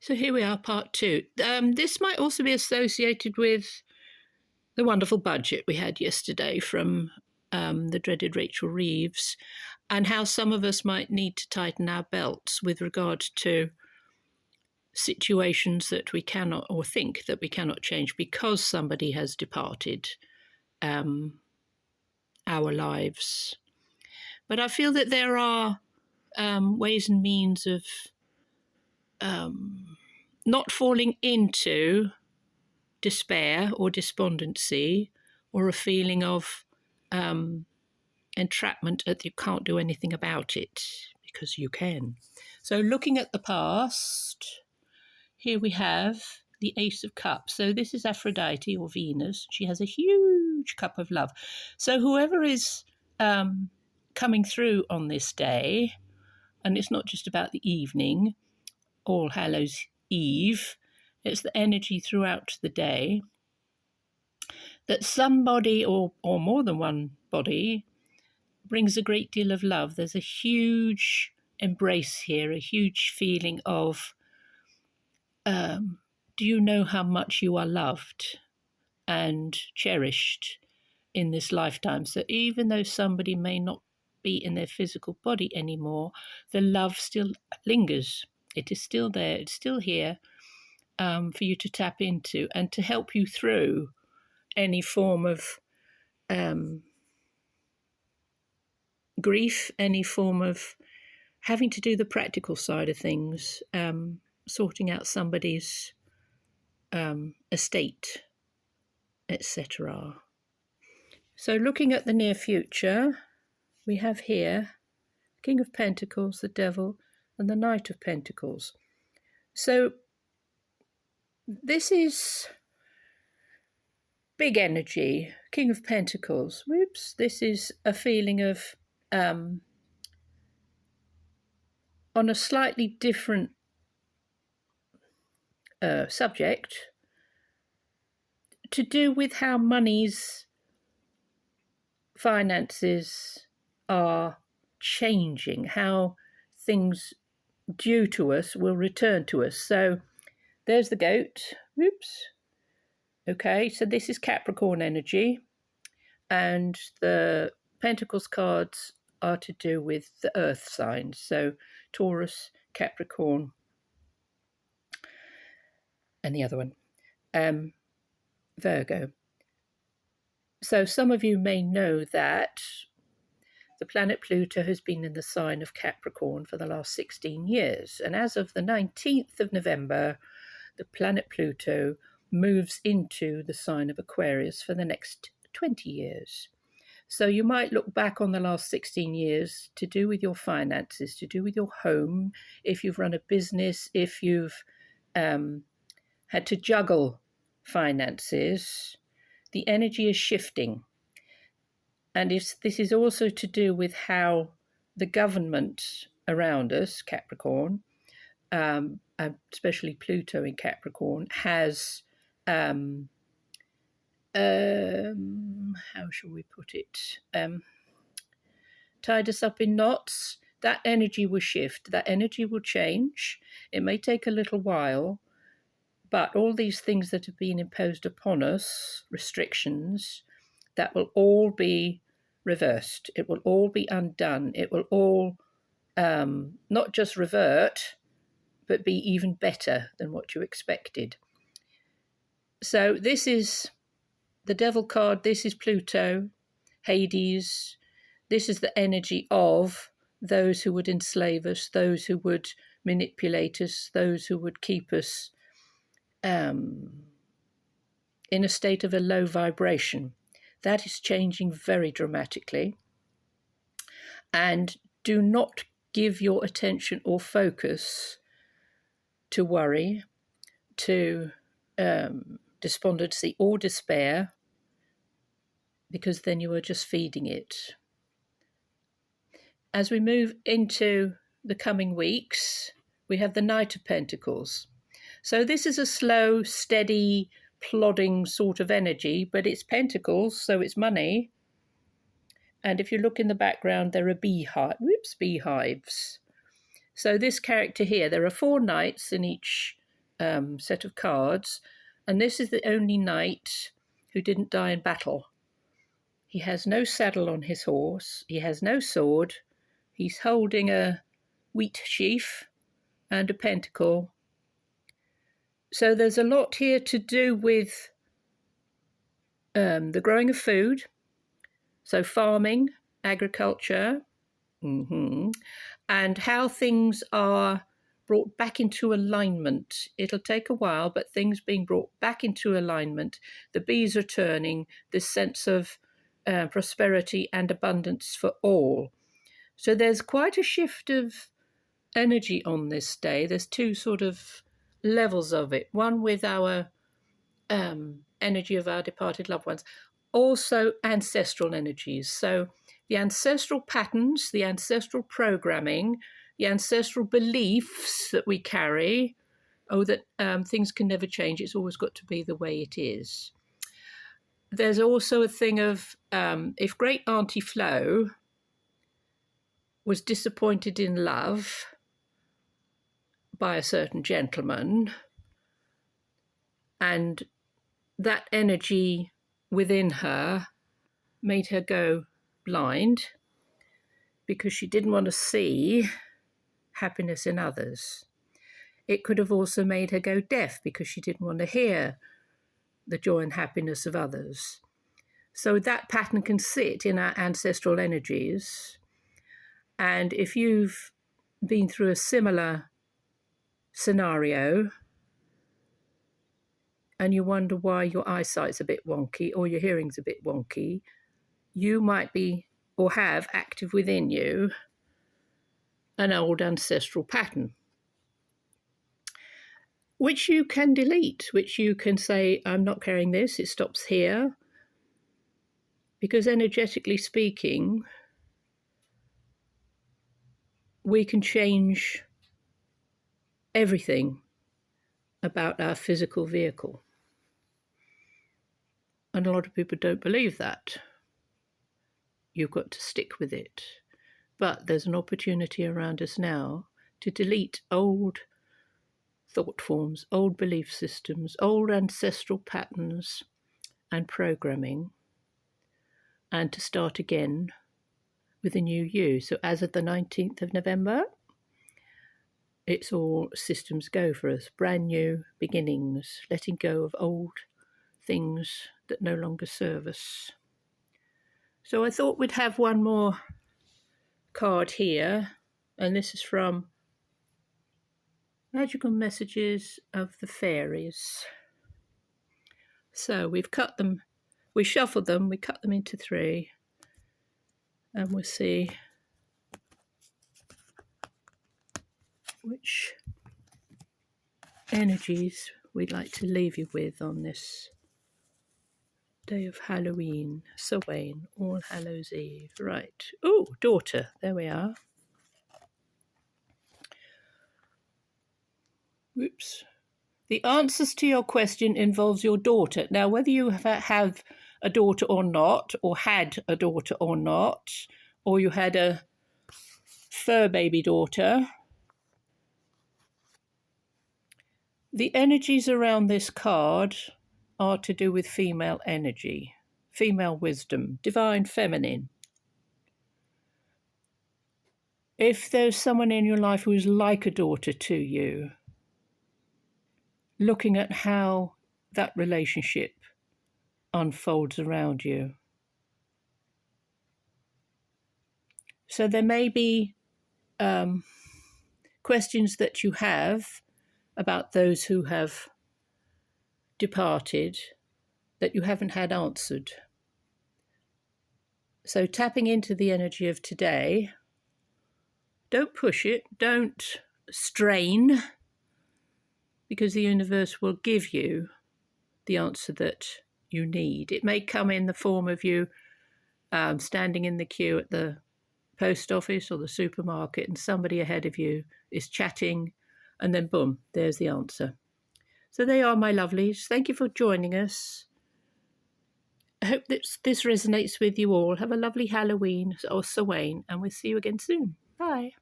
So here we are, part two. This might also be associated with the wonderful budget we had yesterday from the dreaded Rachel Reeves, and how some of us might need to tighten our belts with regard to situations that we cannot, or think that we cannot change because somebody has departed our lives. But I feel that there are ways and means of not falling into despair or despondency or a feeling of entrapment that you can't do anything about it, because you can. So looking at the past, here we have the Ace of Cups. So this is Aphrodite or Venus. She has a huge cup of love. So whoever is coming through on this day, and it's not just about the evening, All Hallows Eve, it's the energy throughout the day, that somebody or more than one body brings a great deal of love. There's a huge embrace here, a huge feeling of, do you know how much you are loved and cherished in this lifetime? So even though somebody may not be in their physical body anymore, the love still lingers. It is still there. It's still here for you to tap into and to help you through any form of grief, any form of having to do the practical side of things, sorting out somebody's estate, etc. So looking at the near future, we have here King of Pentacles, the Devil, and the Knight of Pentacles. So this is big energy. King of Pentacles. Whoops. This is a feeling of, on a slightly different subject, to do with how money's finances are changing, how things due to us will return to us. So there's the goat. Whoops. Okay, so this is Capricorn energy, and the Pentacles cards are to do with the earth signs, so Taurus, Capricorn, and the other one, Virgo. So some of you may know that the planet Pluto has been in the sign of Capricorn for the last 16 years, and as of the 19th of November, the planet Pluto moves into the sign of Aquarius for the next 20 years. So you might look back on the last 16 years to do with your finances, to do with your home, if you've run a business, if you've had to juggle finances, the energy is shifting. And this is also to do with how the government around us, Capricorn, especially Pluto in Capricorn, has, how shall we put it, tied us up in knots. That energy will shift, that energy will change. It may take a little while, but all these things that have been imposed upon us, restrictions, that will all be reversed. It will all be undone. It will all not just revert, but be even better than what you expected. So this is the Devil card. This is Pluto, Hades. This is the energy of those who would enslave us, those who would manipulate us, those who would keep us in a state of a low vibration. That is changing very dramatically. And do not give your attention or focus to worry, to despondency or despair, because then you are just feeding it. As we move into the coming weeks, we have the Knight of Pentacles. So this is a slow, steady, plodding sort of energy, but it's pentacles, so it's money. And if you look in the background, there are beehives. So this character here, there are 4 knights in each set of cards, and this is the only knight who didn't die in battle. He has no saddle on his horse, he has no sword, he's holding a wheat sheaf and a pentacle. So there's a lot here to do with the growing of food, so farming, agriculture, and how things are brought back into alignment. It'll take a while, but things being brought back into alignment. The bees are turning, this sense of prosperity and abundance for all. So there's quite a shift of energy on this day. There's two sort of levels of it. One with our energy of our departed loved ones, also ancestral energies. So the ancestral patterns, the ancestral programming, the ancestral beliefs that we carry, that things can never change, it's always got to be the way it is. There's also a thing of if Great Auntie Flo was disappointed in love by a certain gentleman, and that energy within her made her go blind because she didn't want to see happiness in others. It could have also made her go deaf because she didn't want to hear the joy and happiness of others. So that pattern can sit in our ancestral energies. And if you've been through a similar scenario and you wonder why your eyesight's a bit wonky or your hearing's a bit wonky, you might be or have active within you an old ancestral pattern, which you can delete, which you can say, I'm not carrying this, it stops here. Because energetically speaking, we can change everything about our physical vehicle. And a lot of people don't believe that. You've got to stick with it. But there's an opportunity around us now to delete old thought forms, old belief systems, old ancestral patterns and programming, and to start again with a new you. So as of the 19th of November, it's all systems go for us, brand new beginnings, letting go of old things that no longer serve us. So I thought we'd have one more card here, and this is from Magical Messages of the Fairies. So we've cut them, we shuffled them, we cut them into three, and we'll see which energies we'd like to leave you with on this day of Halloween, Samhain, All Hallows Eve. Right. Oh, daughter. There we are. Whoops. The answers to your question involves your daughter. Now, whether you have a daughter or not, or had a daughter or not, or you had a fur baby daughter, the energies around this card are to do with female energy, female wisdom, divine feminine. If there's someone in your life who is like a daughter to you, looking at how that relationship unfolds around you. So there may be questions that you have about those who have departed that you haven't had answered. So tapping into the energy of today, don't push it, don't strain, because the universe will give you the answer that you need. It may come in the form of you standing in the queue at the post office or the supermarket and somebody ahead of you is chatting, and then boom, there's the answer. So they are, my lovelies. Thank you for joining us. I hope that this resonates with you all. Have a lovely Halloween or Samhain, and we'll see you again soon. Bye.